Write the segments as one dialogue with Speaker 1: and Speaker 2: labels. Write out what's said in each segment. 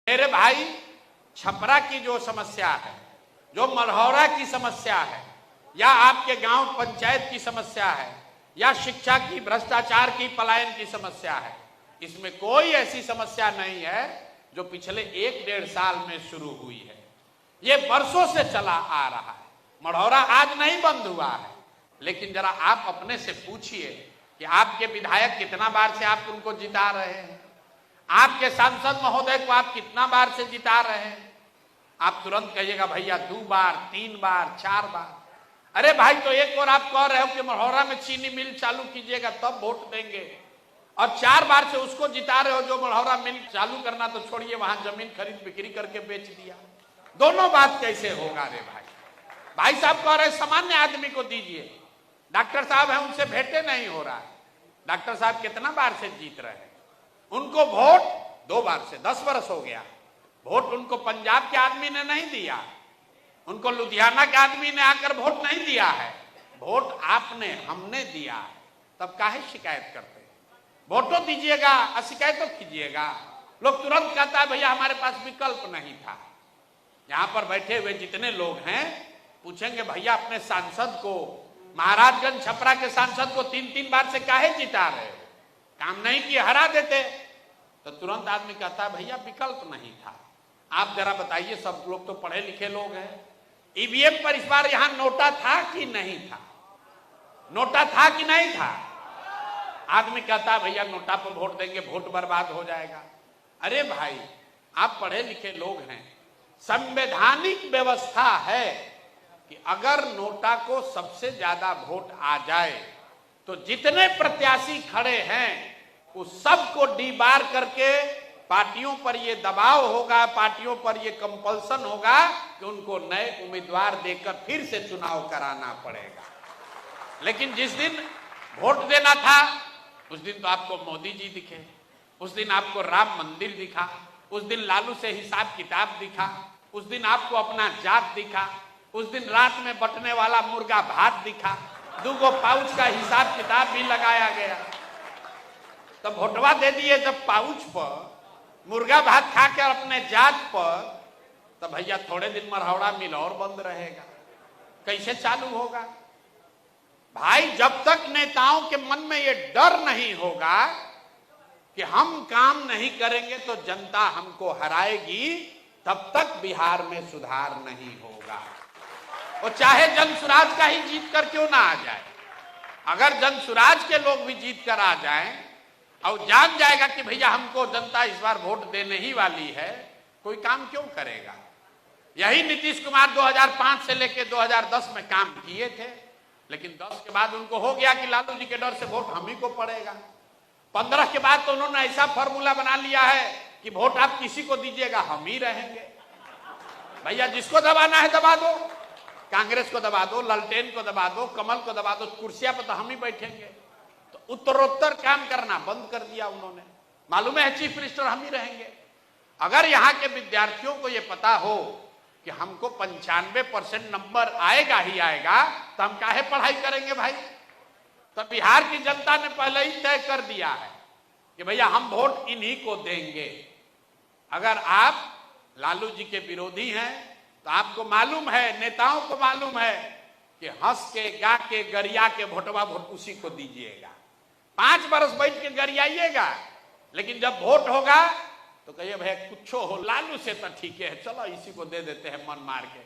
Speaker 1: मेरे भाई, छपरा की जो समस्या है, जो मढ़ौरा की समस्या है, या आपके गांव पंचायत की समस्या है, या शिक्षा की, भ्रष्टाचार की, पलायन की समस्या है, इसमें कोई ऐसी समस्या नहीं है जो पिछले 1-1.5 साल में शुरू हुई है। ये वर्षों से चला आ रहा है। मढ़ौरा आज नहीं बंद हुआ है, लेकिन जरा आप अपने से पूछिए कि आपके विधायक कितना बार से आप उनको जिता रहे हैं, आपके सांसद महोदय को आप कितना बार से जिता रहे हैं। आप तुरंत कहिएगा भैया 2 बार, 3 बार, 4 बार। अरे भाई, तो एक और आप कह रहे हो कि मढ़ौरा में चीनी मिल चालू कीजिएगा तब वोट देंगे, और 4 बार से उसको जिता रहे हो जो मढ़ौरा मिल चालू करना तो छोड़िए, वहां जमीन खरीद बिक्री करके बेच दिया। दोनों बात कैसे होगा रे भाई? भाई साहब कह रहे सामान्य आदमी को दीजिए। डॉक्टर साहब है, उनसे भेंटे नहीं हो रहा है। डॉक्टर साहब कितना बार से जीत रहे हैं, उनको वोट 2 बार से 10 वर्ष हो गया। वोट उनको पंजाब के आदमी ने नहीं दिया, उनको लुधियाना के आदमी ने आकर वोट नहीं दिया है, वोट आपने, हमने दिया है। तब काहे शिकायत करते? वोटों दीजिएगा और शिकायतों कीजिएगा। लोग तुरंत कहता है भैया हमारे पास विकल्प नहीं था। यहां पर बैठे हुए जितने लोग हैं पूछेंगे भैया अपने सांसद को, महाराजगंज छपरा के सांसद को 3-3 बार से काहे जिता रहे हो? काम नहीं किए, हरा देते। तो तुरंत आदमी कहता है भैया विकल्प नहीं था। आप जरा बताइए, सब लोग तो पढ़े लिखे लोग हैं, ईवीएम पर इस बार यहां नोटा था कि नहीं था? नोटा था कि नहीं था? आदमी कहता है भैया नोटा पर वोट देंगे, वोट बर्बाद हो जाएगा। अरे भाई, आप पढ़े लिखे लोग हैं, संवैधानिक व्यवस्था है कि अगर नोटा को सबसे ज्यादा वोट आ जाए तो जितने प्रत्याशी खड़े हैं उस सबको डीबार करके पार्टियों पर ये दबाव होगा, पार्टियों पर ये कंपल्सन होगा कि उनको नए उम्मीदवार देकर फिर से चुनाव कराना पड़ेगा। लेकिन जिस दिन वोट देना था उस दिन तो आपको मोदी जी दिखे, उस दिन आपको राम मंदिर दिखा, उस दिन लालू से हिसाब किताब दिखा, उस दिन आपको अपना जात दिखा, उस दिन रात में बटने वाला मुर्गा भात दिखा, 2 पाउच का हिसाब किताब भी लगाया गया। तब वोटवा दे दिए जब पाउच पर, मुर्गा भात खा कर अपने जात पर, तब भैया थोड़े दिन मढ़ौरा मिल और बंद रहेगा। कैसे चालू होगा भाई? जब तक नेताओं के मन में ये डर नहीं होगा कि हम काम नहीं करेंगे तो जनता हमको हराएगी, तब तक बिहार में सुधार नहीं होगा। और चाहे जनसुराज का ही जीत कर क्यों ना आ जाए, अगर जनसुराज के लोग भी जीत कर आ जाएं और जान जाएगा कि भैया हमको जनता इस बार वोट देने ही वाली है, कोई काम क्यों करेगा? यही नीतीश कुमार 2005 से लेकर 2010 में काम किए थे, लेकिन 10 के बाद उनको हो गया कि लालू जी के डर से वोट हम ही को पड़ेगा। 15 के बाद तो उन्होंने ऐसा फॉर्मूला बना लिया है कि वोट आप किसी को दीजिएगा हम ही रहेंगे। भैया जिसको दबाना है दबा दो, कांग्रेस को दबा दो, ललटेन को दबा दो, कमल को दबा दो, कुर्सियां पर तो हम ही बैठेंगे। तो उत्तरोत्तर काम करना बंद कर दिया उन्होंने। मालूम है चीफ मिनिस्टर हम ही रहेंगे। अगर यहाँ के विद्यार्थियों को यह पता हो कि हमको 95% नंबर आएगा ही आएगा, तो हम काहे पढ़ाई करेंगे भाई? तो बिहार की जनता ने पहले ही तय कर दिया है कि भैया हम वोट इन्हीं को देंगे। अगर आप लालू जी के विरोधी हैं तो आपको मालूम है, नेताओं को मालूम है कि हंस के, गा के, गरिया के वोटवा वोट उसी को दीजिएगा। 5 बरस बैठ के गरियाइएगा, लेकिन जब वोट होगा तो कहिए भैया कुछ हो, लालू से तो ठीक है, चलो इसी को दे देते हैं मन मार के,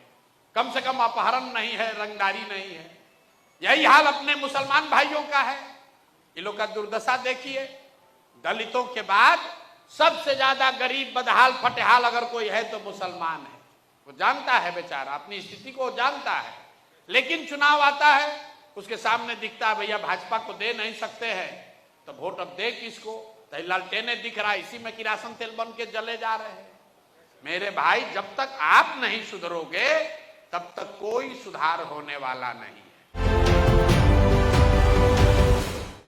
Speaker 1: कम से कम अपहरण नहीं है, रंगदारी नहीं है। यही हाल अपने मुसलमान भाइयों का है। ये लोग का दुर्दशा देखिए, दलितों के बाद सबसे ज्यादा गरीब, बदहाल, फटेहाल अगर कोई है तो मुसलमान है। वो जानता है बेचारा, अपनी स्थिति को जानता है, लेकिन चुनाव आता है उसके सामने दिखता है भैया भाजपा को दे नहीं सकते हैं, तो वोट अब दे किसको? तो लालटेने दिख रहा है, इसी में किरासन तेल बन के जले जा रहे हैं। मेरे भाई, जब तक आप नहीं सुधरोगे तब तक कोई सुधार होने वाला नहीं।